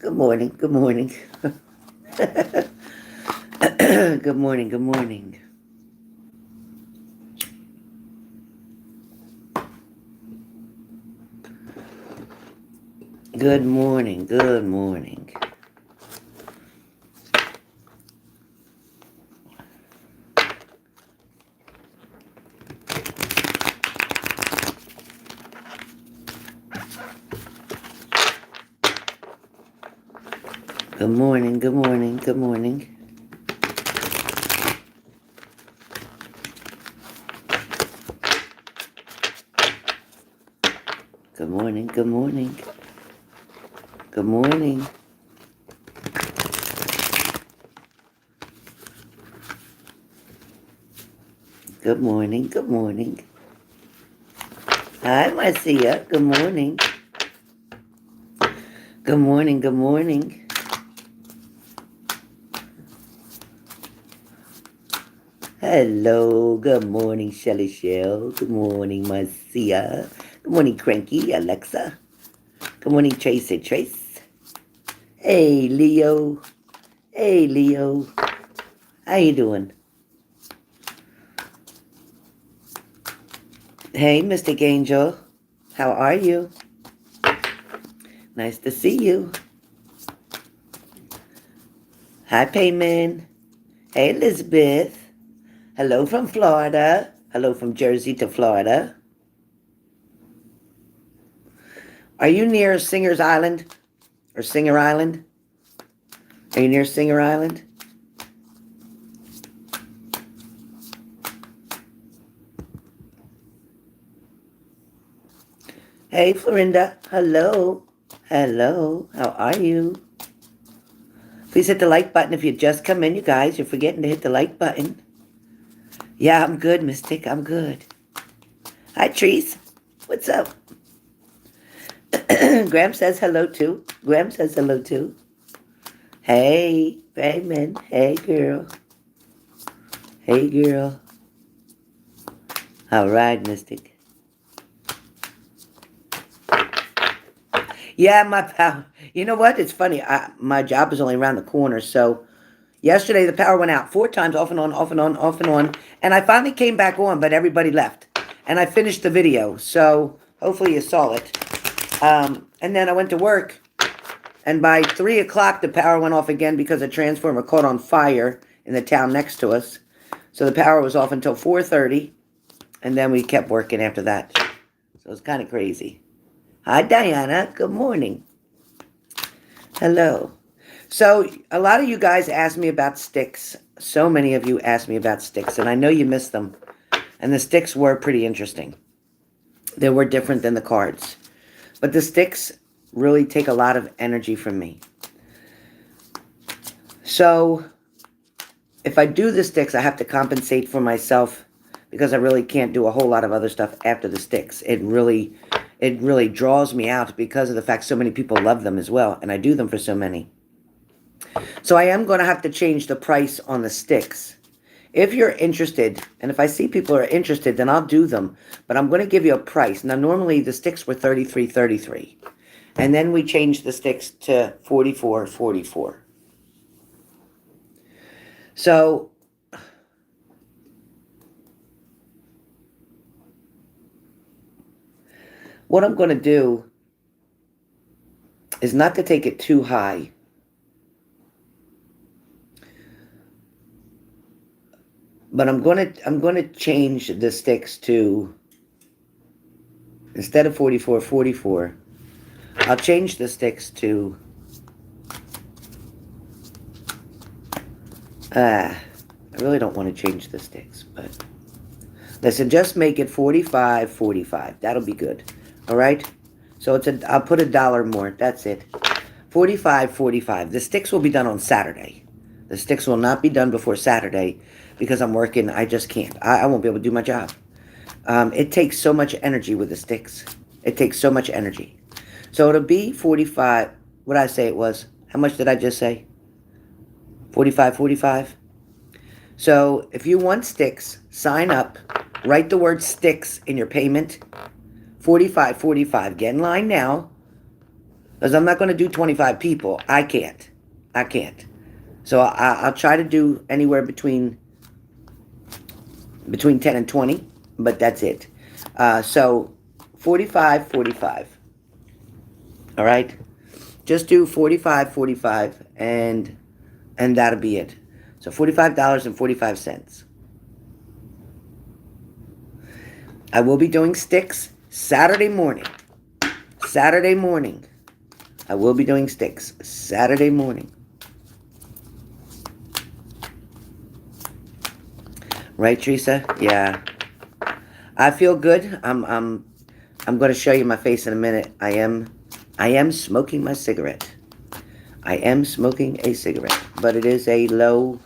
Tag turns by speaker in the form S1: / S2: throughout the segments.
S1: Good morning. Good morning. Good morning. Good morning. Good morning. Good morning. Good morning. Good morning. Good morning. Good morning. Good morning. Good morning. Good morning. Good morning. Hi, Marcia. Good morning. Good morning. Good morning. Hello. Good morning, Shelly Shell. Good morning, Marcia. Good morning, Cranky, Alexa. Good morning, Tracy Trace. Hey, Leo. Hey, Leo. How you doing? Hey, Mystic Angel. How are you? Nice to see you. Hi, Payman. Hey, Elizabeth. Hello from Florida. Hello from Jersey to Florida. Are you near Singer's Island? Or Singer Island? Are you near Singer Island? Hey, Florinda. Hello. Hello. How are you? Please hit the like button if you just come in, you guys. You're forgetting to hit the like button. Yeah, I'm good, Mystic. I'm good. Hi, Trees. What's up? Graham says hello, too. Graham says hello, too. Hey, Raymond. Hey, girl. Hey, girl. All right, Mystic. Yeah, my power. You know what? It's funny. My job is only around the corner, so yesterday the power went out 4 times, off and on, off and on, off and on, and I finally came back on, but everybody left, and I finished the video, so hopefully you saw it. And then I went to work, and by 3 o'clock the power went off again because a transformer caught on fire in the town next to us. So the power was off until 4:30, and then we kept working after that. So it's kind of crazy. Hi, Diana. Good morning. Hello. So a lot of you guys asked me about sticks. So many of you asked me about sticks, and I know you missed them. And the sticks were pretty interesting. They were different than the cards. But the sticks really take a lot of energy from me. So if I do the sticks, I have to compensate for myself because I really can't do a whole lot of other stuff after the sticks. It really draws me out because of the fact so many people love them as well, and I do them for so many. So I am going to have to change the price on the sticks. If you're interested, and if I see people are interested, then I'll do them. But I'm going to give you a price. Now, normally the sticks were $33.33. And then we changed the sticks to $44.44. So what I'm going to do is not to take it too high. But I'm going to change the sticks to, instead of $44.44, I'll change the sticks to I really don't want to change the sticks, but listen, just make it $45.45. That'll be good. All right? So I'll put $1 more. That's it. $45.45. The sticks will be done on Saturday. The sticks will not be done before Saturday because I'm working. I just can't. I won't be able to do my job. It takes so much energy with the sticks. It takes so much energy. So it'll be 45. What did I say it was? How much did I just say? 45.45. So if you want sticks, sign up. Write the word sticks in your payment. $45.45. Get in line now. Because I'm not going to do 25 people. I can't. I can't. So I'll try to do anywhere between 10 and 20, but that's it. So 45, 45. All right? Just do 45, 45, and that'll be it. So $45.45. I will be doing sticks Saturday morning. Saturday morning. I will be doing sticks Saturday morning. Right, Teresa? Yeah. I feel good. I'm going to show you my face in a minute. I am smoking my cigarette. I am smoking a cigarette, but it is a low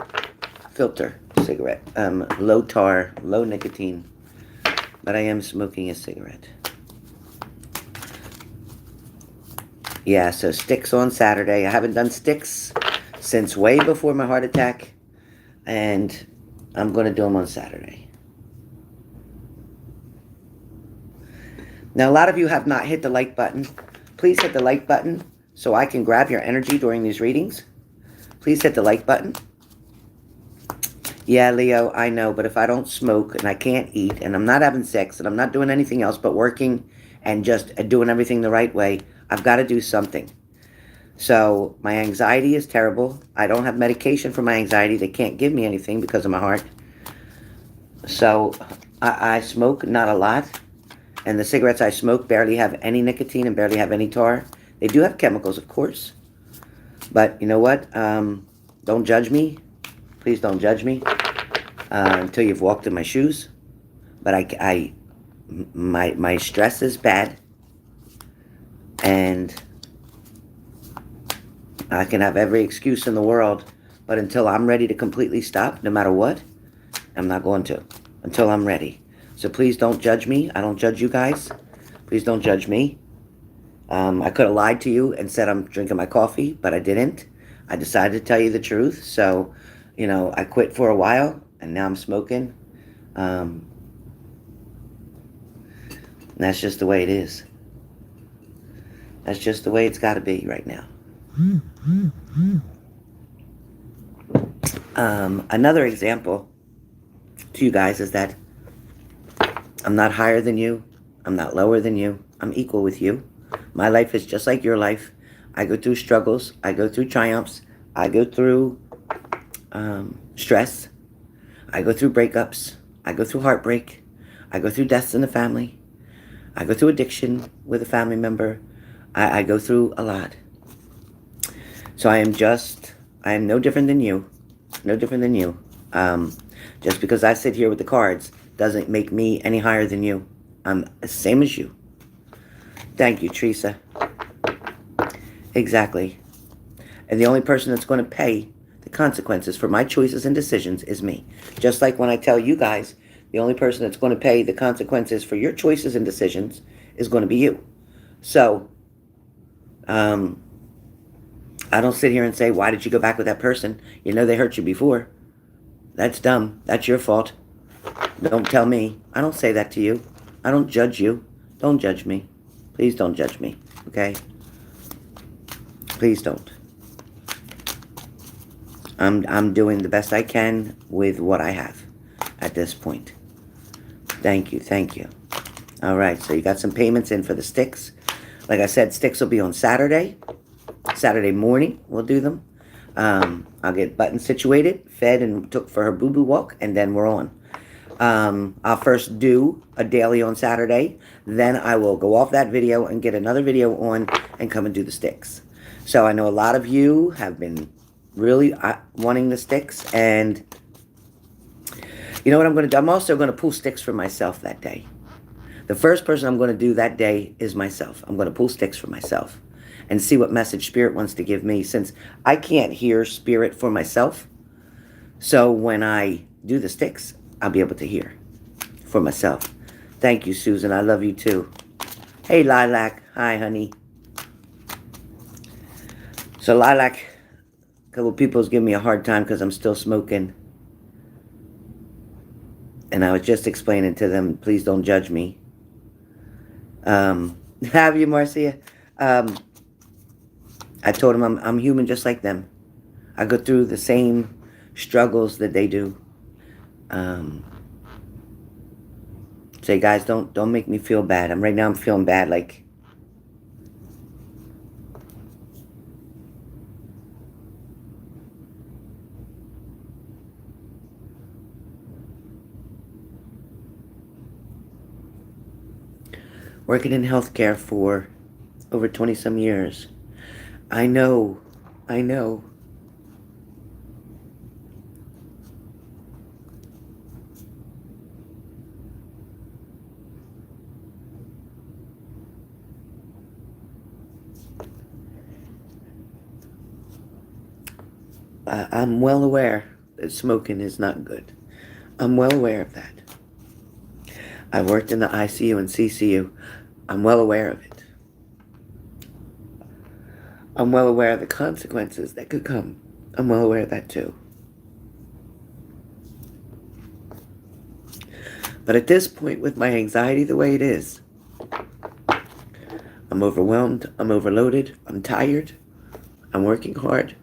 S1: filter cigarette. Low tar, low nicotine. But I am smoking a cigarette. Yeah, so sticks on Saturday. I haven't done sticks since way before my heart attack. And I'm going to do them on Saturday. Now, a lot of you have not hit the like button. Please hit the like button so I can grab your energy during these readings. Please hit the like button. Yeah, Leo, I know, but if I don't smoke and I can't eat and I'm not having sex and I'm not doing anything else but working and just doing everything the right way, I've got to do something. So my anxiety is terrible. I don't have medication for my anxiety. They can't give me anything because of my heart. So I smoke, not a lot. And the cigarettes I smoke barely have any nicotine and barely have any tar. They do have chemicals, of course. But you know what? Don't judge me. Please don't judge me until you've walked in my shoes. But my stress is bad. And I can have every excuse in the world. But until I'm ready to completely stop, no matter what, I'm not going to. Until I'm ready. So please don't judge me. I don't judge you guys. Please don't judge me. I could have lied to you and said I'm drinking my coffee, but I didn't. I decided to tell you the truth. So, you know, I quit for a while, and now I'm smoking. And that's just the way it is. That's just the way it's got to be right now. Another example to you guys is that I'm not higher than you. I'm not lower than you. I'm equal with you. My life is just like your life. I go through struggles. I go through triumphs. I go through stress. I go through breakups. I go through heartbreak. I go through deaths in the family. I go through addiction with a family member. I go through a lot. So I am no different than you. No different than you. Just because I sit here with the cards doesn't make me any higher than you. I'm the same as you. Thank you, Teresa. Exactly. And the only person that's going to pay the consequences for my choices and decisions is me. Just like when I tell you guys, the only person that's going to pay the consequences for your choices and decisions is going to be you. So, I don't sit here and say, why did you go back with that person? You know they hurt you before. That's dumb. That's your fault. Don't tell me. I don't say that to you. I don't judge you. Don't judge me. Please don't judge me. Okay? Please don't. I'm doing the best I can with what I have at this point. Thank you. Thank you. All right. So you got some payments in for the sticks. Like I said, sticks will be on Saturday. Saturday morning, we'll do them. I'll get Button situated, fed, and took for her boo-boo walk, and then we're on. I'll first do a daily on Saturday. Then I will go off that video and get another video on and come and do the sticks. So I know a lot of you have been really wanting the sticks. And you know what I'm going to do? I'm also going to pull sticks for myself that day. The first person I'm going to do that day is myself. I'm going to pull sticks for myself and see what message Spirit wants to give me, since I can't hear Spirit for myself. So when I do the sticks, I'll be able to hear for myself. Thank you, Susan. I love you too. Hey, Lilac. Hi, honey. So Lilac, a couple people's giving me a hard time because I'm still smoking. And I was just explaining to them, please don't judge me. Have you, Marcia? I told them I'm human just like them. I go through the same struggles that they do. Um, Say, guys, don't make me feel bad. Right now I'm feeling bad, like working in healthcare for over 20 some years. I know. I know. I'm well aware that smoking is not good. I'm well aware of that. I worked in the ICU and CCU. I'm well aware of it. I'm well aware of the consequences that could come. I'm well aware of that too. But at this point, with my anxiety the way it is, I'm overwhelmed, I'm overloaded, I'm tired, I'm working hard,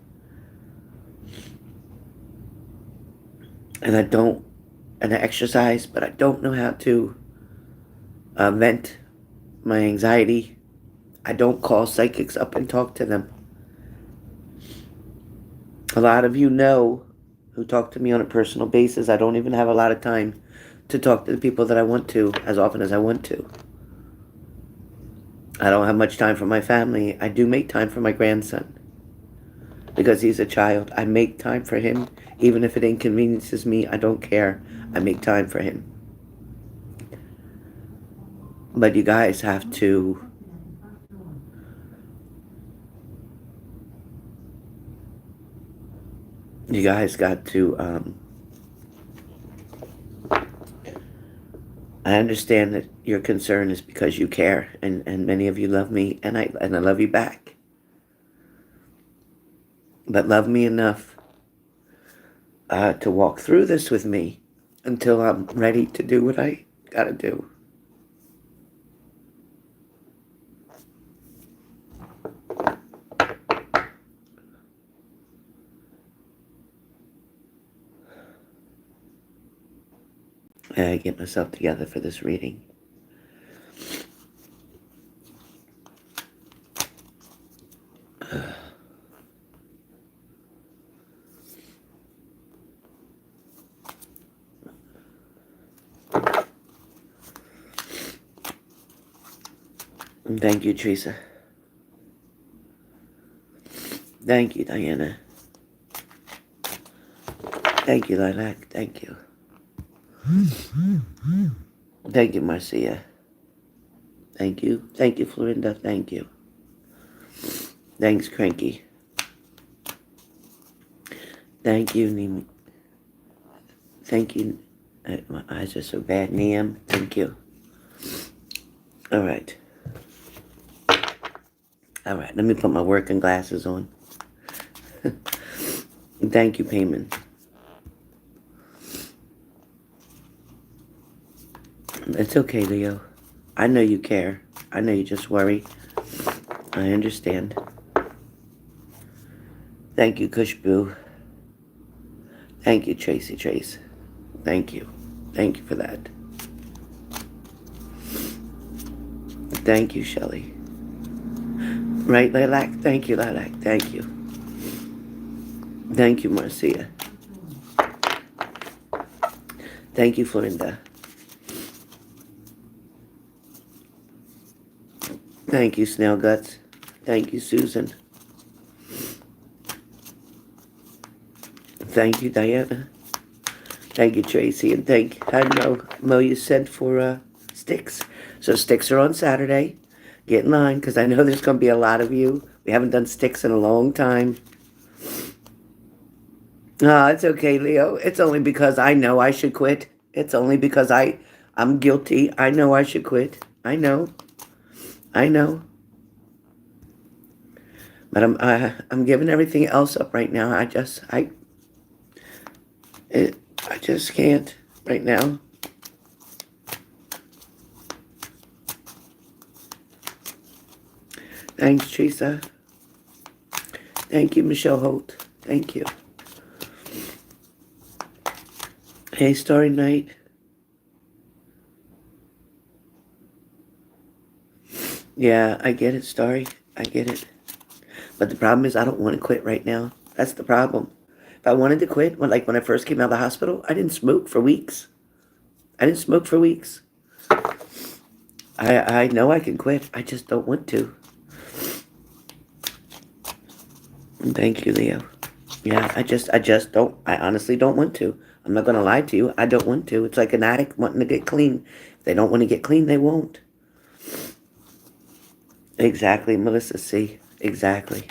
S1: and I exercise, but I don't know how to vent my anxiety. I don't call psychics up and talk to them. A lot of you know who talk to me on a personal basis. I don't even have a lot of time to talk to the people that I want to as often as I want to. I don't have much time for my family. I do make time for my grandson because he's a child. I make time for him. Even if it inconveniences me, I don't care. I make time for him. But you guys have to you guys got to I understand that your concern is because you care, and many of you love me, and I love you back. But love me enough to walk through this with me until I'm ready to do what I gotta do. I get myself together for this reading. Thank you, Teresa. Thank you, Diana. Thank you, Lilac. Thank you. Thank you, Marcia. Thank you. Thank you, Florinda. Thank you. Thanks, Cranky. Thank you, Neem. Thank you. My eyes are so bad, Neem. Thank you. All right. All right, let me put my working glasses on. Thank you, Payman. It's okay, Leo. I know you care. I know you just worry. I understand. Thank you, Kushboo. Thank you, Tracy Trace. Thank you. Thank you for that. Thank you, Shelley. Right, Lilac? Thank you, Lilac. Thank you. Thank you, Marcia. Thank you, Florinda. Thank you, Snail Guts. Thank you, Susan. Thank you, Diana. Thank you, Tracy. And I know, Mo, you said for sticks. So sticks are on Saturday. Get in line, because I know there's going to be a lot of you. We haven't done sticks in a long time. It's okay, Leo. It's only because I know I should quit. It's only because I'm guilty. I know I should quit. I know. I know. But I'm giving everything else up right now. I just can't right now. Thanks, Teresa. Thank you, Michelle Holt. Thank you. Hey, Starry Night. Yeah, I get it, Starry. I get it. But the problem is I don't want to quit right now. That's the problem. If I wanted to quit, when I first came out of the hospital, I didn't smoke for weeks. I didn't smoke for weeks. I know I can quit. I just don't want to. Thank you, Leo. Yeah, I honestly don't want to. I'm not going to lie to you. I don't want to. It's like an addict wanting to get clean. If they don't want to get clean, they won't. Exactly, Melissa C. Exactly.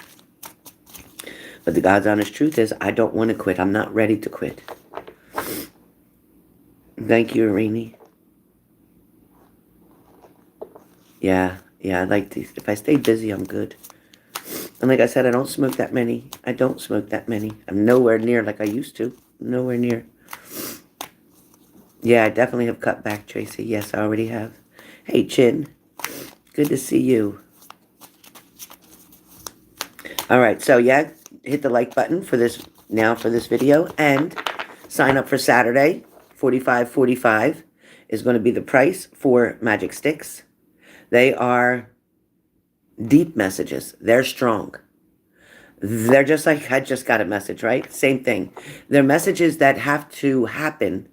S1: But the God's honest truth is I don't want to quit. I'm not ready to quit. Thank you, Irini. Yeah, I'd like to. If I stay busy, I'm good. And like I said, I don't smoke that many. I'm nowhere near like I used to. Nowhere near. Yeah, I definitely have cut back, Tracy. Yes, I already have. Hey, Chin. Good to see you. All right, so yeah, hit the like button for this video and sign up for Saturday. $45.45 is going to be the price for magic sticks. They are deep messages. They're strong. They're just like I just got a message, right? Same thing. They're messages that have to happen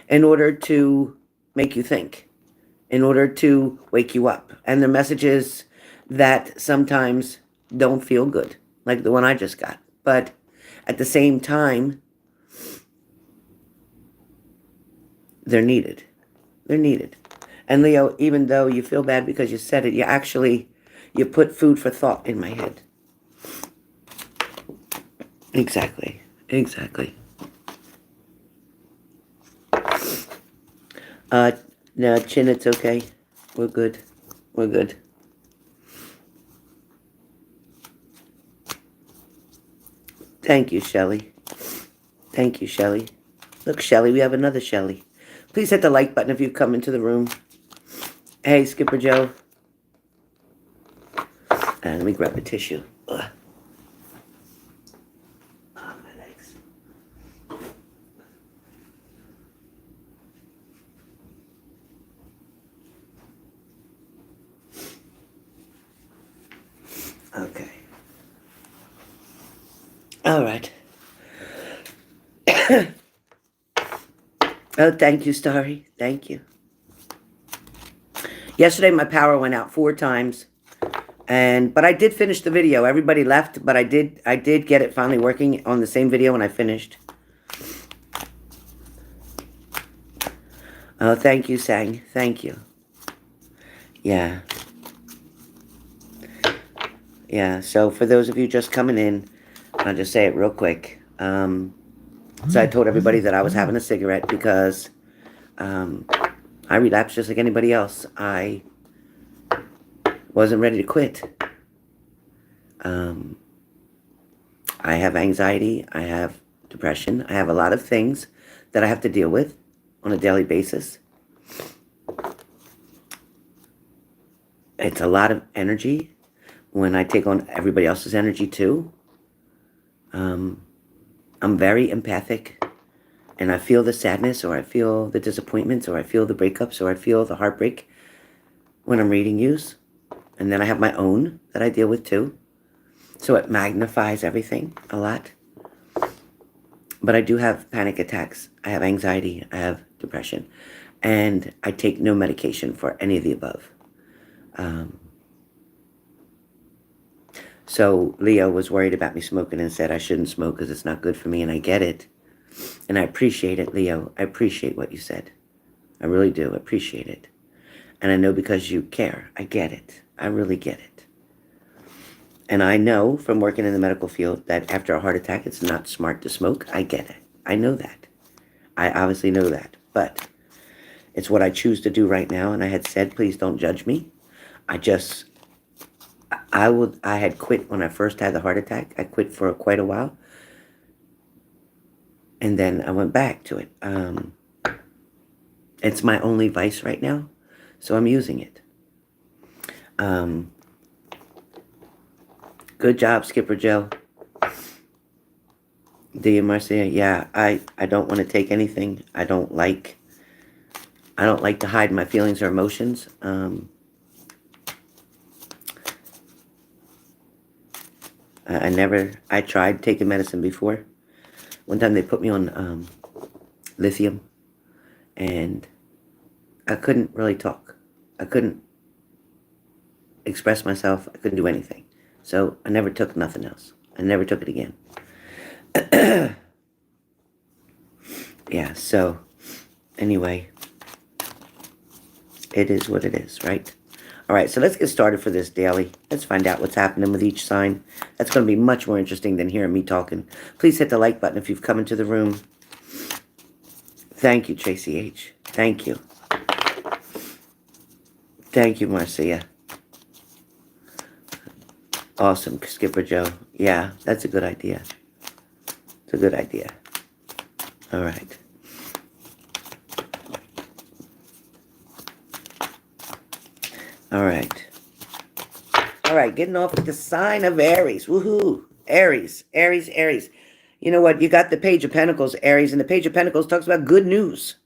S1: in order to make you think, in order to wake you up. And they're messages that sometimes don't feel good, like the one I just got. But at the same time, they're needed. They're needed. And Leo, even though you feel bad because you said it, you put food for thought in my head. Exactly. No, Chin, it's okay. We're good. Thank you, Shelly. Look, Shelly, we have another Shelly. Please hit the like button if you've come into the room. Hey, Skipper Joe. And let me grab a tissue. Ugh. Oh, my legs. Okay. All right. Oh, thank you, Starry. Thank you. Yesterday, my power went out 4 times. But I did finish the video. Everybody left, but I did get it finally working on the same video when I finished. Oh, thank you, Sang. Thank you. Yeah. So for those of you just coming in, I'll just say it real quick. So I told everybody that I was having a cigarette because I relapsed just like anybody else. I wasn't ready to quit. I have anxiety, I have depression, I have a lot of things that I have to deal with on a daily basis. It's a lot of energy when I take on everybody else's energy too. I'm very empathic, and I feel the sadness, or I feel the disappointments, or I feel the breakups, or I feel the heartbreak when I'm reading yous. And then I have my own that I deal with too. So it magnifies everything a lot. But I do have panic attacks. I have anxiety. I have depression. And I take no medication for any of the above. So Leo was worried about me smoking and said I shouldn't smoke because it's not good for me. And I get it. And I appreciate it, Leo. I appreciate what you said. I really do appreciate it. And I know because you care. I get it. I really get it. And I know from working in the medical field that after a heart attack, it's not smart to smoke. I get it. I know that. I obviously know that. But it's what I choose to do right now. And I had said, please don't judge me. I had quit when I first had the heart attack. I quit for quite a while. And then I went back to it. It's my only vice right now. So I'm using it. Good job, Skipper Joe. Do you, Marcia? Yeah, I don't want to take anything. I don't like to hide my feelings or emotions. I tried taking medicine before. One time they put me on lithium, and I couldn't really talk. I couldn't express myself. I couldn't do anything. So I never took nothing else. I never took it again. Yeah, so anyway, it is what it is, right? All right, so let's get started for this daily. Let's find out what's happening with each sign. That's going to be much more interesting than hearing me talking. Please hit the like button if you've come into the room. Thank you, Tracy H. Thank you. Thank you, Marcia. Awesome, Skipper Joe. Yeah, that's a good idea. It's a good idea. All right. All right. All right, getting off with the sign of Aries. Woohoo. Aries, Aries, Aries. You know what? You got the Page of Pentacles, Aries, and the Page of Pentacles talks about good news,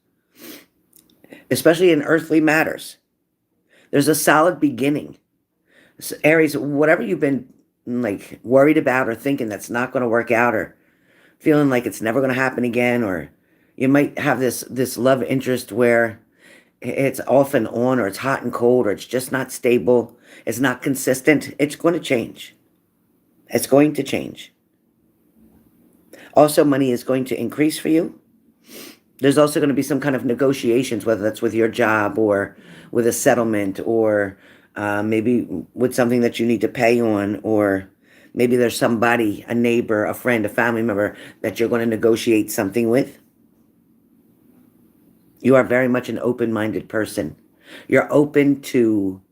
S1: especially in earthly matters. There's a solid beginning. So Aries, whatever you've been like worried about or thinking that's not going to work out or feeling like it's never going to happen again, or you might have this love interest where it's off and on, or it's hot and cold, or it's just not stable, it's not consistent. It's going to change. It's going to change. Also, money is going to increase for you. There's also going to be some kind of negotiations, whether that's with your job or with a settlement, or maybe with something that you need to pay on, or maybe there's somebody, a neighbor, a friend, a family member that you're going to negotiate something with. You are very much an open-minded person. You're open to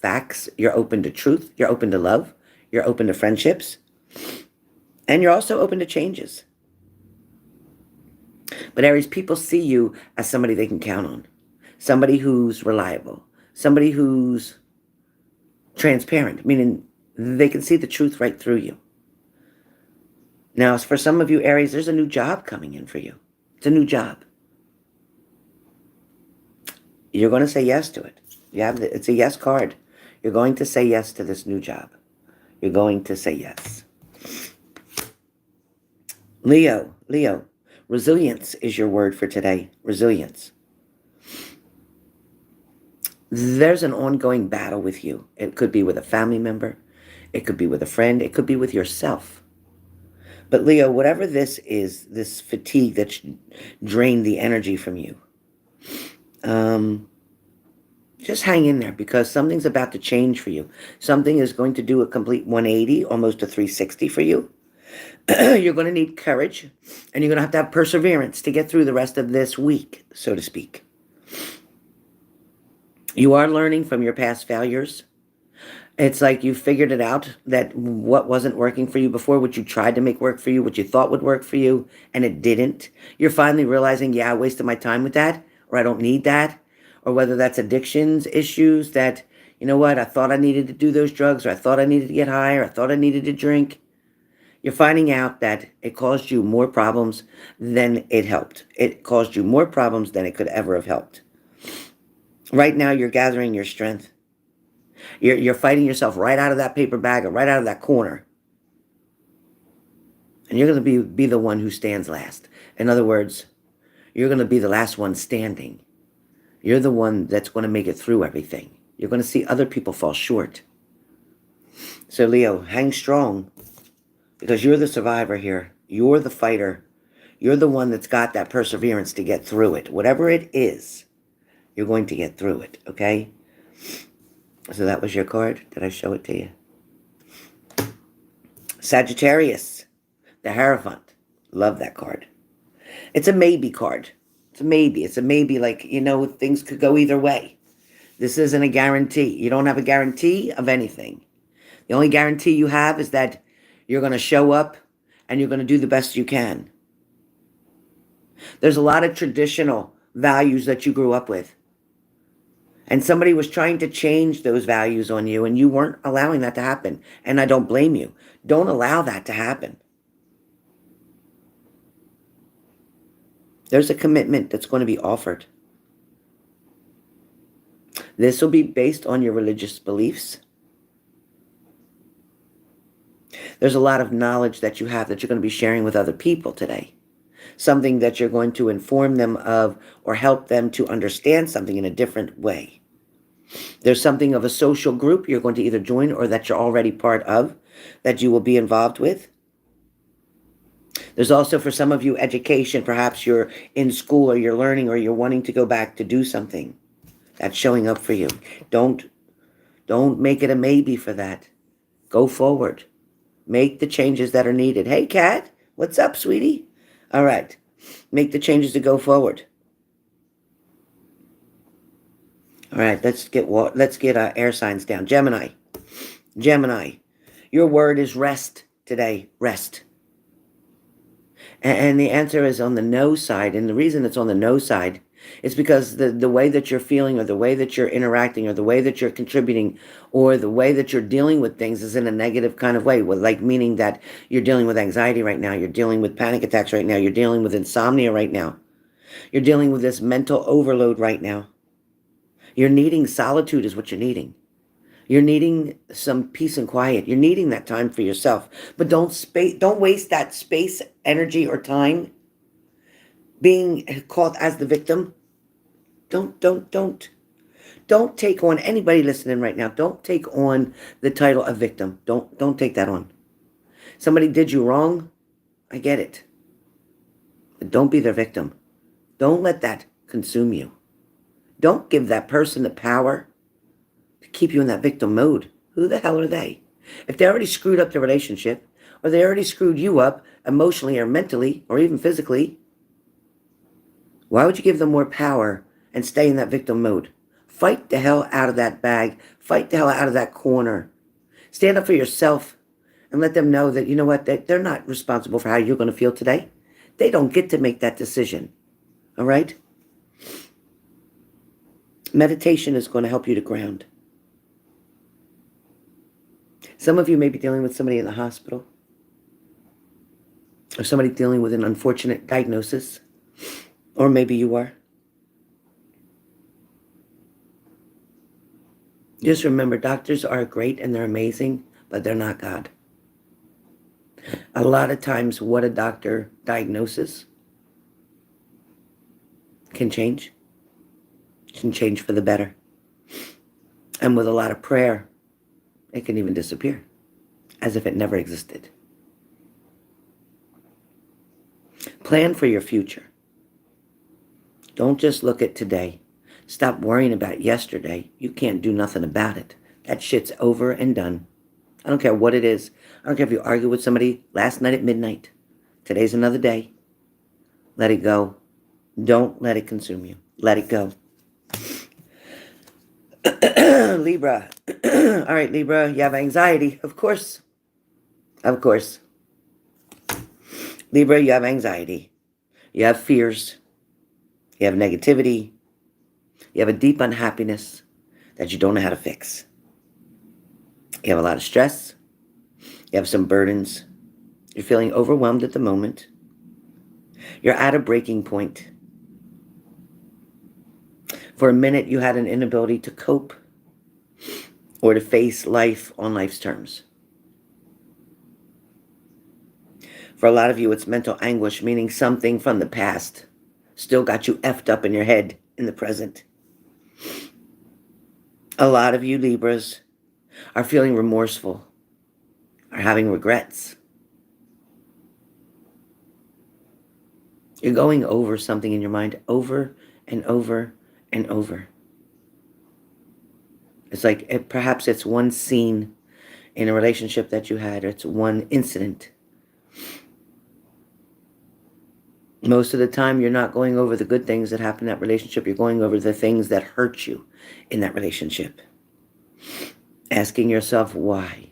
S1: facts. You're open to truth. You're open to love. You're open to friendships. And you're also open to changes. But Aries, people see you as somebody they can count on. Somebody who's reliable. Somebody who's transparent, meaning they can see the truth right through you. Now, for some of you, Aries, there's a new job coming in for you. It's a new job. You're going to say yes to it. It's a yes card. You're going to say yes to this new job. You're going to say yes. Leo, resilience is your word for today. Resilience. There's an ongoing battle with you. It could be with a family member. It could be with a friend. It could be with yourself. But Leo, whatever this is, this fatigue that's drained the energy from you, just hang in there, because something's about to change for you. Something is going to do a complete 180, almost a 360 for you. You're going to need courage, and you're going to have perseverance to get through the rest of this week, so to speak. You are learning from your past failures. It's like you figured it out, that what wasn't working for you before, what you tried to make work for you, what you thought would work for you, and it didn't. You're finally realizing, yeah, I wasted my time with that, or I don't need that, or whether that's addictions, issues that, you know what, I thought I needed to do those drugs, or I thought I needed to get high, or I thought I needed to drink. You're finding out that it caused you more problems than it helped. It caused you more problems than it could ever have helped. Right now, you're gathering your strength. You're fighting yourself right out of that paper bag, or right out of that corner. And you're going to be the one who stands last. In other words, you're going to be the last one standing. You're the one that's going to make it through everything. You're going to see other people fall short. So Leo, hang strong, because you're the survivor here. You're the fighter. You're the one that's got that perseverance to get through it. Whatever it is, you're going to get through it, okay? So that was your card. Did I show it to you? Sagittarius, the Hierophant. Love that card. It's a maybe card. It's a maybe. It's a maybe, like, you know, things could go either way. This isn't a guarantee. You don't have a guarantee of anything. The only guarantee you have is that you're going to show up and you're going to do the best you can. There's a lot of traditional values that you grew up with. And somebody was trying to change those values on you, and you weren't allowing that to happen. And I don't blame you. Don't allow that to happen. There's a commitment that's going to be offered. This will be based on your religious beliefs. There's a lot of knowledge that you have that you're going to be sharing with other people today. Something that you're going to inform them of or help them to understand something in a different way. There's something of a social group you're going to either join or that you're already part of that you will be involved with. There's also, for some of you, education. Perhaps you're in school or you're learning or you're wanting to go back to do something. That's showing up for you. Don't make it a maybe for that. Go forward. Make the changes that are needed. Hey, Kat, what's up, sweetie? All right. Make the changes to go forward. All right, let's get air signs down. Gemini. Your word is rest today. Rest. And the answer is on the no side. And the reason it's on the no side is because the way that you're feeling or the way that you're interacting or the way that you're contributing or the way that you're dealing with things is in a negative kind of way. Like meaning that you're dealing with anxiety right now. You're dealing with panic attacks right now. You're dealing with insomnia right now. You're dealing with this mental overload right now. You're needing solitude is what you're needing. You're needing some peace and quiet. You're needing that time for yourself. But don't waste that space, energy, or time being caught as the victim. Don't take on, anybody listening right now, don't take on the title of victim. Don't take that on. Somebody did you wrong. I get it. But don't be their victim. Don't let that consume you. Don't give that person the power to keep you in that victim mode. Who the hell are they? If they already screwed up the relationship, or they already screwed you up emotionally or mentally, or even physically, why would you give them more power and stay in that victim mode? Fight the hell out of that bag. Fight the hell out of that corner. Stand up for yourself and let them know that, you know what, they're not responsible for how you're going to feel today. They don't get to make that decision. All right? Meditation is going to help you to ground. Some of you may be dealing with somebody in the hospital or somebody dealing with an unfortunate diagnosis, or maybe you are. Just remember, doctors are great and they're amazing, but they're not God. A lot of times what a doctor diagnoses can change for the better. And with a lot of prayer, it can even disappear, as if it never existed. Plan for your future. Don't just look at today. Stop worrying about yesterday. You can't do nothing about it. That shit's over and done. I don't care what it is. I don't care if you argue with somebody last night at midnight. Today's another day. Let it go. Don't let it consume you. Let it go. Libra. All right, Libra, you have anxiety. Of course. Of course. Libra, you have anxiety. You have fears. You have negativity. You have a deep unhappiness that you don't know how to fix. You have a lot of stress. You have some burdens. You're feeling overwhelmed at the moment. You're at a breaking point. For a minute, you had an inability to cope or to face life on life's terms. For a lot of you, it's mental anguish, meaning something from the past still got you effed up in your head in the present. A lot of you Libras are feeling remorseful, are having regrets. You're going over something in your mind over and over and over. It's like perhaps it's one scene in a relationship that you had, or it's one incident. Most of the time, you're not going over the good things that happen in that relationship. You're going over the things that hurt you in that relationship. Asking yourself, why?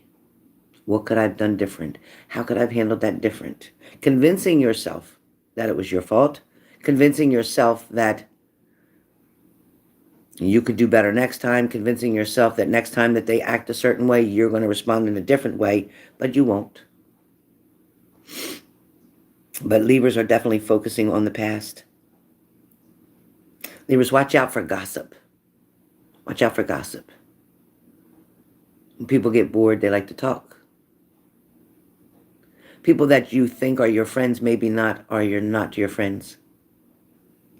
S1: What could I have done different? How could I have handled that different? Convincing yourself that it was your fault. Convincing yourself that you could do better next time. Convincing yourself that next time that they act a certain way, you're going to respond in a different way, but you won't. But Libras are definitely focusing on the past. Libras, watch out for gossip. Watch out for gossip. When people get bored, they like to talk. People that you think are your friends, maybe not, are not your friends.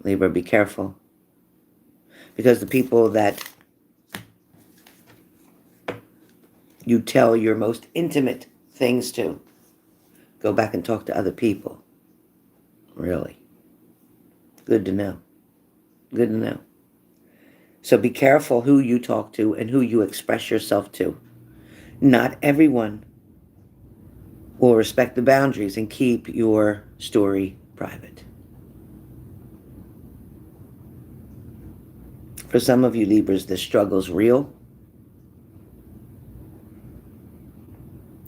S1: Libra, be careful. Because the people that you tell your most intimate things to, go back and talk to other people. Really. Good to know. Good to know. So be careful who you talk to and who you express yourself to. Not everyone will respect the boundaries and keep your story private. For some of you Libras, the struggle's real.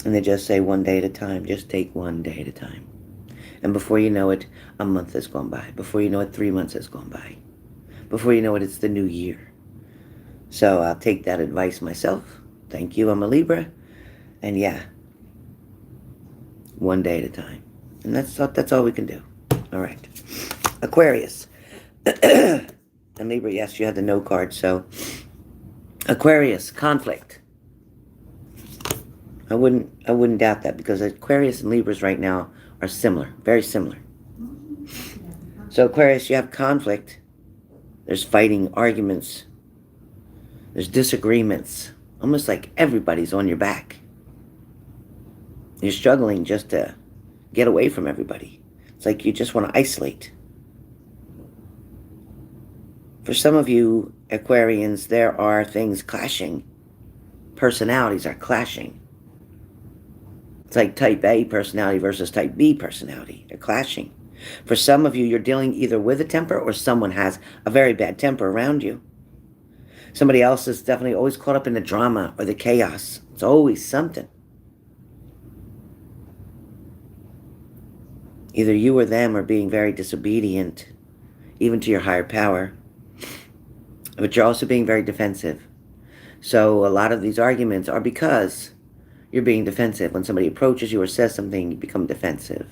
S1: And they just say one day at a time. Just take one day at a time. And before you know it, a month has gone by. Before you know it, 3 months has gone by. Before you know it, it's the new year. So I'll take that advice myself. Thank you, I'm a Libra. And yeah, one day at a time. And that's all we can do. All right. Aquarius. And Libra, yes, you had the no card. So Aquarius, conflict. I wouldn't doubt that, because Aquarius and Libras right now are similar, very similar. So Aquarius, you have conflict. There's fighting, arguments. There's disagreements. Almost like everybody's on your back. You're struggling just to get away from everybody. It's like you just want to isolate. For some of you Aquarians, there are things clashing. Personalities are clashing. It's like type A personality versus type B personality. They're clashing. For some of you, you're dealing either with a temper or someone has a very bad temper around you. Somebody else is definitely always caught up in the drama or the chaos. It's always something. Either you or them are being very disobedient, even to your higher power. But you're also being very defensive. So a lot of these arguments are because you're being defensive. When somebody approaches you or says something, you become defensive.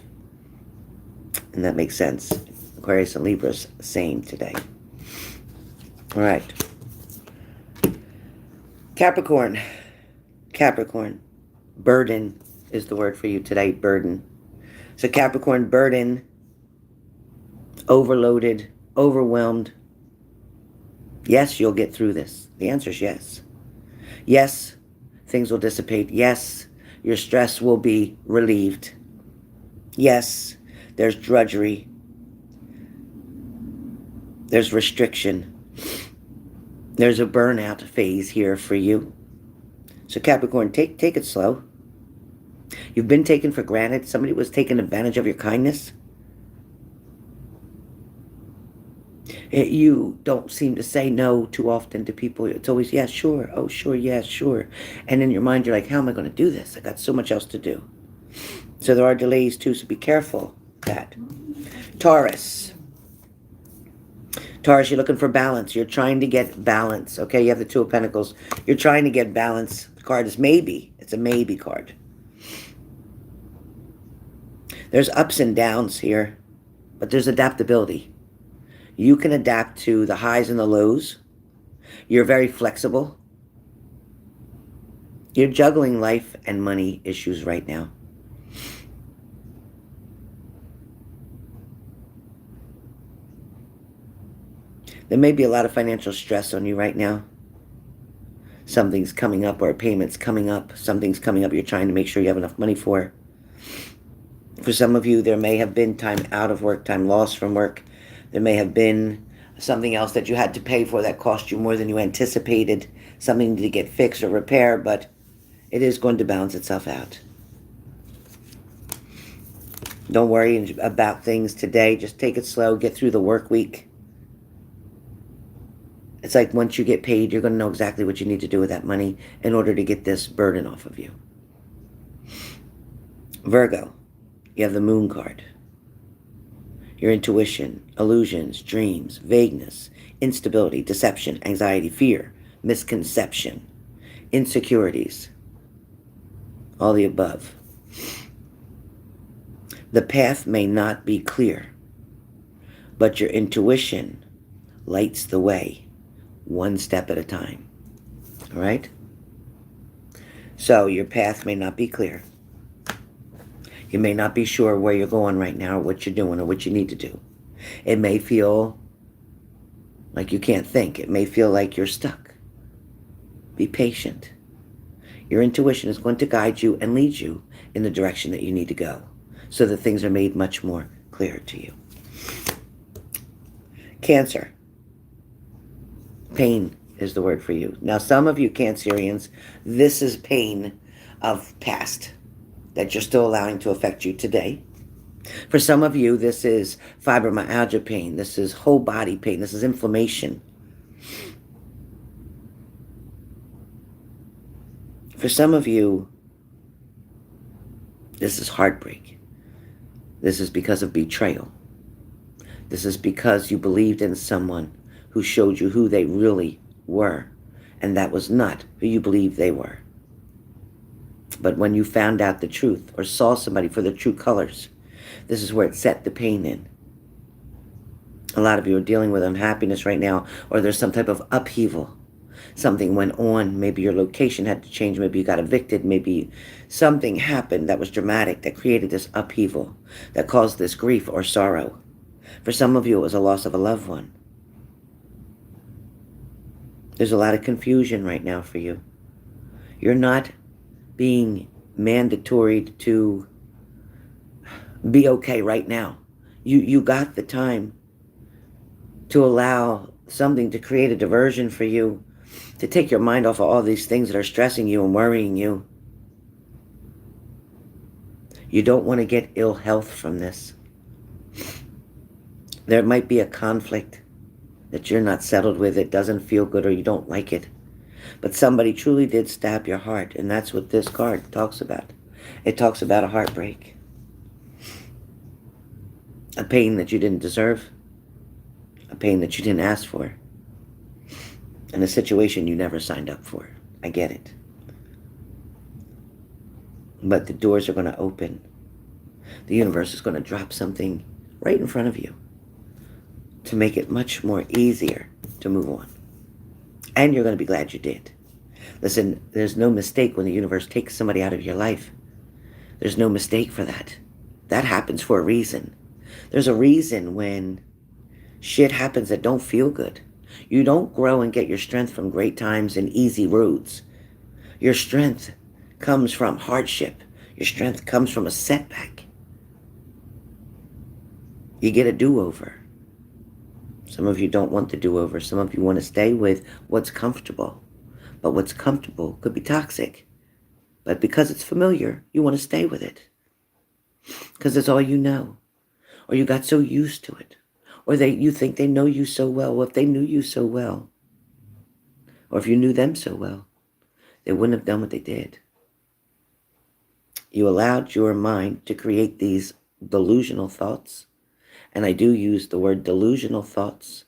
S1: And that makes sense. Aquarius and Libras, same today. All right. Capricorn. Capricorn. Burden is the word for you today, burden. So Capricorn, burden, overloaded, overwhelmed. Yes, you'll get through this. The answer is yes. Yes, things will dissipate. Yes, your stress will be relieved. Yes, there's drudgery. There's restriction. There's a burnout phase here for you. So Capricorn, take it slow. You've been taken for granted. Somebody was taking advantage of your kindness. You don't seem to say no too often to people. It's always, yeah, sure. Oh, sure, yeah, sure. And in your mind, you're like, how am I going to do this? I got so much else to do. So there are delays too, so be careful with that. Taurus. Taurus, you're looking for balance. You're trying to get balance. Okay, you have the Two of Pentacles. You're trying to get balance. The card is maybe. It's a maybe card. There's ups and downs here, but there's adaptability. You can adapt to the highs and the lows. You're very flexible. You're juggling life and money issues right now. There may be a lot of financial stress on you right now. Something's coming up, or a payment's coming up. Something's coming up you're trying to make sure you have enough money for. For some of you, there may have been time out of work, time lost from work. There may have been something else that you had to pay for that cost you more than you anticipated. Something to get fixed or repaired, but it is going to balance itself out. Don't worry about things today. Just take it slow. Get through the work week. It's like once you get paid, you're going to know exactly what you need to do with that money in order to get this burden off of you. Virgo, you have the Moon card. Your intuition, illusions, dreams, vagueness, instability, deception, anxiety, fear, misconception, insecurities, all the above. The path may not be clear, but your intuition lights the way, one step at a time. All right? So your path may not be clear. You may not be sure where you're going right now, or what you're doing, or what you need to do. It may feel like you can't think. It may feel like you're stuck. Be patient. Your intuition is going to guide you and lead you in the direction that you need to go, so that things are made much more clear to you. Cancer. Pain is the word for you. Now, some of you Cancerians, this is pain of past that you're still allowing to affect you today. For some of you, this is fibromyalgia pain. This is whole body pain. This is inflammation. For some of you, this is heartbreak. This is because of betrayal. This is because you believed in someone who showed you who they really were, and that was not who you believed they were. But when you found out the truth, or saw somebody for their true colors, this is where it set the pain in. A lot of you are dealing with unhappiness right now, or there's some type of upheaval. Something went on. Maybe your location had to change. Maybe you got evicted. Maybe something happened that was dramatic, that created this upheaval, that caused this grief or sorrow. For some of you, it was a loss of a loved one. There's a lot of confusion right now for you. You're not being mandatory to be okay right now. You got the time to allow something to create a diversion for you, to take your mind off of all these things that are stressing you and worrying you. You don't want to get ill health from this. There might be a conflict that you're not settled with. It doesn't feel good, or you don't like it. But somebody truly did stab your heart, and that's what this card talks about. It talks about a heartbreak. A pain that you didn't deserve. A pain that you didn't ask for. And a situation you never signed up for. I get it. But the doors are going to open. The universe is going to drop something right in front of you to make it much more easier to move on. And you're going to be glad you did. Listen, there's no mistake when the universe takes somebody out of your life. There's no mistake for that. That happens for a reason. There's a reason when shit happens that don't feel good. You don't grow and get your strength from great times and easy roads. Your strength comes from hardship. Your strength comes from a setback. You get a do-over. Some of you don't want the do-over. Some of you want to stay with what's comfortable. But what's comfortable could be toxic. But because it's familiar, you want to stay with it. Because it's all you know. Or you got so used to it. Or you think they know you so well. Well, if they knew you so well, or if you knew them so well, they wouldn't have done what they did. You allowed your mind to create these delusional thoughts. And I do use the word delusional thoughts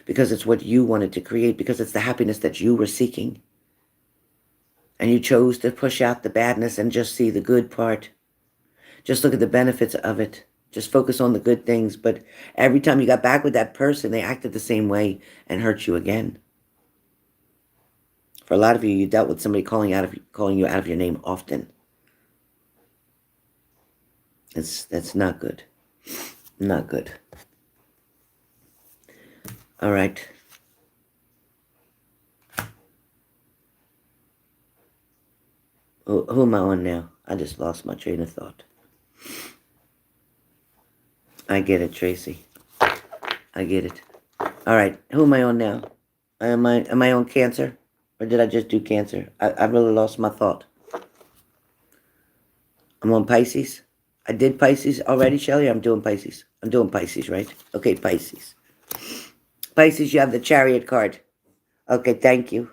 S1: because it's what you wanted to create, because it's the happiness that you were seeking. And you chose to push out the badness and just see the good part. Just look at the benefits of it. Just focus on the good things. But every time you got back with that person, they acted the same way and hurt you again. For a lot of you, you dealt with somebody calling you out of your name often. That's not good. Not good. All right. Who am I on now? I just lost my train of thought. I get it, Tracy. I get it. All right. Who am I on now? Am I on Cancer? Or did I just do Cancer? I really lost my thought. I'm on Pisces. I did Pisces already, Shelley? I'm doing Pisces. I'm doing Pisces, right? Okay, Pisces. Pisces, you have the Chariot card. Okay, thank you.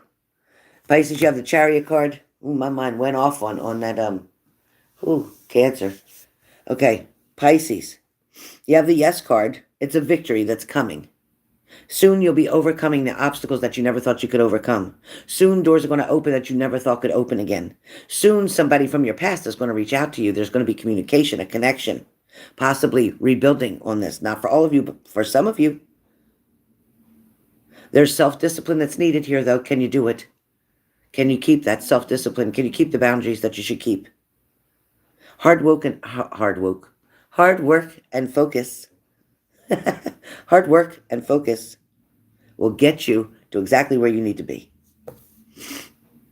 S1: Pisces, you have the Chariot card. Ooh, my mind went off on that, Cancer. Okay, Pisces. You have the Yes card. It's a victory that's coming. Soon you'll be overcoming the obstacles that you never thought you could overcome. Soon doors are going to open that you never thought could open again. Soon somebody from your past is going to reach out to you. There's going to be communication, a connection, possibly rebuilding on this. Not for all of you, but for some of you. There's self-discipline that's needed here, though. Can you do it? Can you keep that self-discipline? Can you keep the boundaries that you should keep? Hard work and focus. Hard work and focus will get you to exactly where you need to be.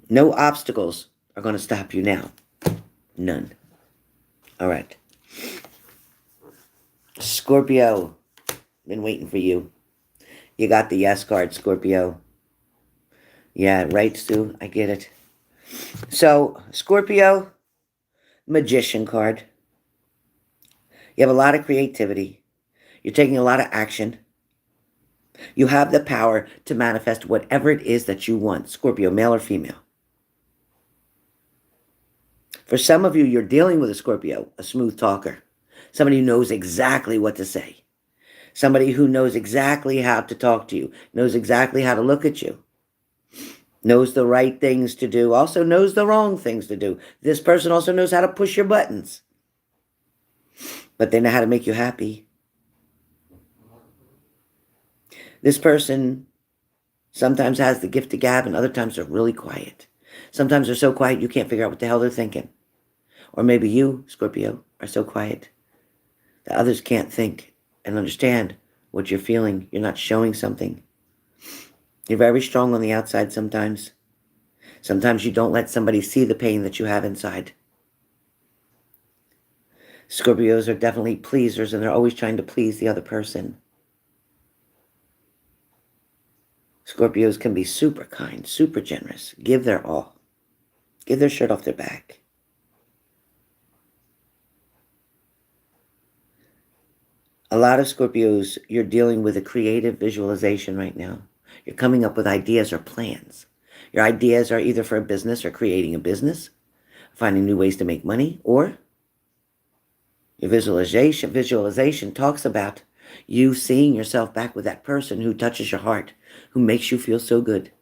S1: No obstacles are going to stop you now. None. All right. Scorpio, been waiting for you. You got the yes card, Scorpio. Yeah, right, Sue. I get it. So, Scorpio, Magician card. You have a lot of creativity. You're taking a lot of action. You have the power to manifest whatever it is that you want. Scorpio, male or female. For some of you, you're dealing with a Scorpio, a smooth talker. Somebody who knows exactly what to say. Somebody who knows exactly how to talk to you. Knows exactly how to look at you. Knows the right things to do. Also knows the wrong things to do. This person also knows how to push your buttons. But they know how to make you happy. This person sometimes has the gift of gab and other times they're really quiet. Sometimes they're so quiet you can't figure out what the hell they're thinking. Or maybe you, Scorpio, are so quiet that others can't think and understand what you're feeling. You're not showing something. You're very strong on the outside sometimes. Sometimes you don't let somebody see the pain that you have inside. Scorpios are definitely pleasers and they're always trying to please the other person. Scorpios can be super kind, super generous, give their all. Give their shirt off their back. A lot of Scorpios, you're dealing with a creative visualization right now. You're coming up with ideas or plans. Your ideas are either for a business or creating a business, finding new ways to make money, or your visualization talks about you seeing yourself back with that person who touches your heart, who makes you feel so good,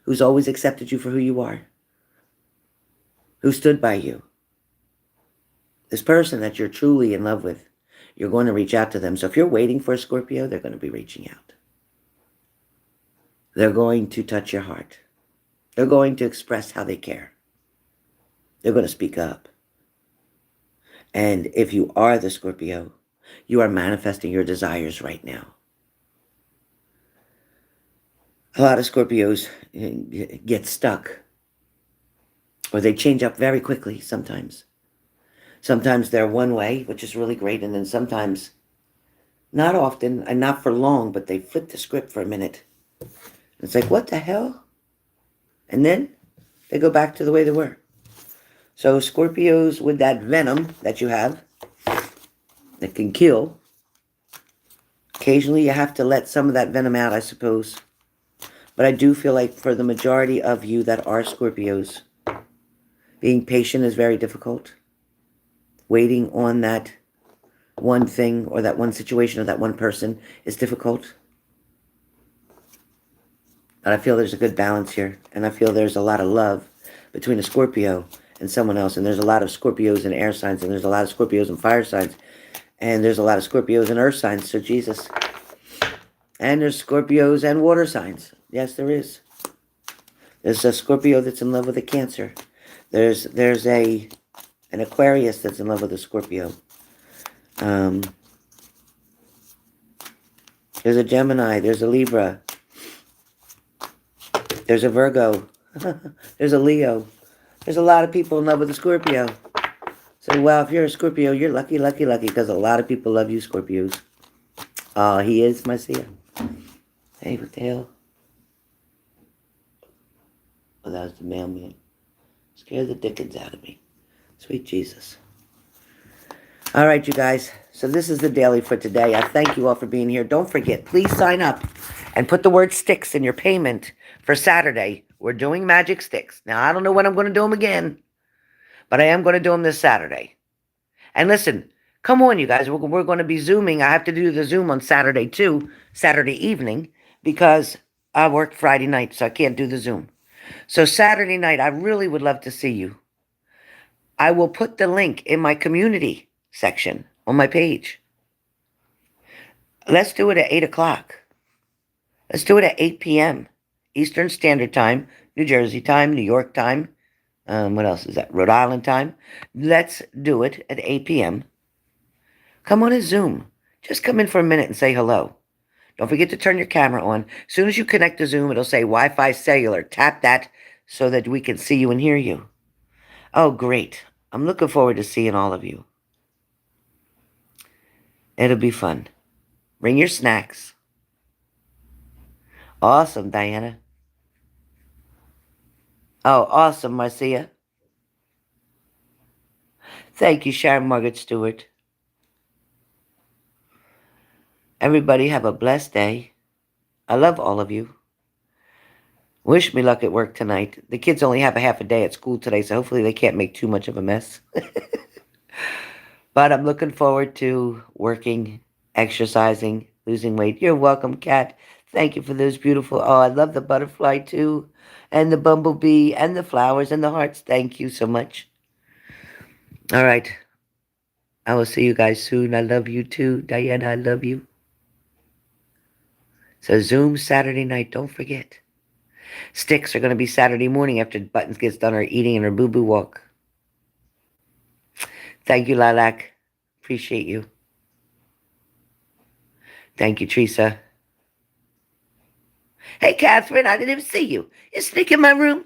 S1: who's always accepted you for who you are, who stood by you. This person that you're truly in love with, you're going to reach out to them. So if you're waiting for a Scorpio, they're going to be reaching out. They're going to touch your heart. They're going to express how they care. They're going to speak up. And if you are the Scorpio, you are manifesting your desires right now. A lot of Scorpios get stuck, or they change up very quickly sometimes. Sometimes they're one way, which is really great, and then sometimes, not often, and not for long, but they flip the script for a minute. It's like, what the hell? And then they go back to the way they were. So Scorpios with that venom that you have, that can kill, occasionally you have to let some of that venom out, I suppose. But I do feel like for the majority of you that are Scorpios, being patient is very difficult. Waiting on that one thing or that one situation or that one person is difficult. But I feel there's a good balance here. And I feel there's a lot of love between a Scorpio and someone else. And there's a lot of Scorpios in air signs. And there's a lot of Scorpios in fire signs. And there's a lot of Scorpios in earth signs. So Jesus. And there's Scorpios and water signs. Yes, there is. There's a Scorpio that's in love with a Cancer. There's an Aquarius that's in love with a Scorpio. There's a Gemini. There's a Libra. There's a Virgo. There's a Leo. There's a lot of people in love with a Scorpio. So, well, if you're a Scorpio, you're lucky, lucky, lucky, because a lot of people love you, Scorpios. Oh, he is, Marcia. Hey, what the hell? Oh, that was the mailman. Scared the dickens out of me. Sweet Jesus. All right, you guys. So this is the daily for today. I thank you all for being here. Don't forget, please sign up and put the word sticks in your payment for Saturday. We're doing magic sticks. Now, I don't know when I'm going to do them again, but I am going to do them this Saturday. And listen, come on, you guys. We're going to be Zooming. I have to do the Zoom on Saturday, too, Saturday evening, because I work Friday night, so I can't do the Zoom. So Saturday night, I really would love to see you. I will put the link in my community section on my page. Let's do it at 8 o'clock. Let's do it at 8 p.m. Eastern Standard Time, New Jersey time, New York time. What else is that? Rhode Island time. Let's do it at 8 p.m. Come on a Zoom. Just come in for a minute and say hello. Don't forget to turn your camera on. As soon as you connect to Zoom, it'll say Wi-Fi cellular. Tap that so that we can see you and hear you. Oh, great. I'm looking forward to seeing all of you. It'll be fun. Bring your snacks. Awesome, Diana. Oh, awesome, Marcia. Thank you, Sharon Margaret Stewart. Everybody have a blessed day. I love all of you. Wish me luck at work tonight. The kids only have a half a day at school today, so hopefully they can't make too much of a mess. But I'm looking forward to working, exercising, losing weight. You're welcome, Kat. Thank you for those beautiful. Oh, I love the butterfly too, and the bumblebee, and the flowers, and the hearts. Thank you so much. All right. I will see you guys soon. I love you too. Diana, I love you. So Zoom Saturday night, don't forget. Sticks are going to be Saturday morning after Buttons gets done her eating and her boo-boo walk. Thank you, Lilac. Appreciate you. Thank you, Teresa. Hey, Catherine, I didn't even see you. You sneak in my room.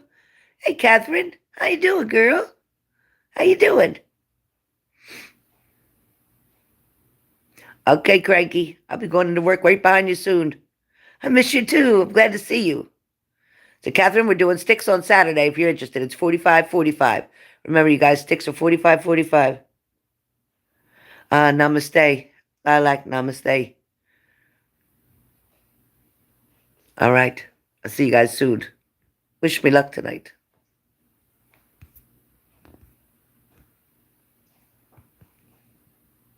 S1: Hey, Catherine, how you doing, girl? How you doing? Okay, Cranky, I'll be going into work right behind you soon. I miss you too. I'm glad to see you. So, Catherine, we're doing sticks on Saturday if you're interested. It's 45-45. Remember, you guys, sticks are 45-45. Namaste. Lilac, namaste. All right. I'll see you guys soon. Wish me luck tonight.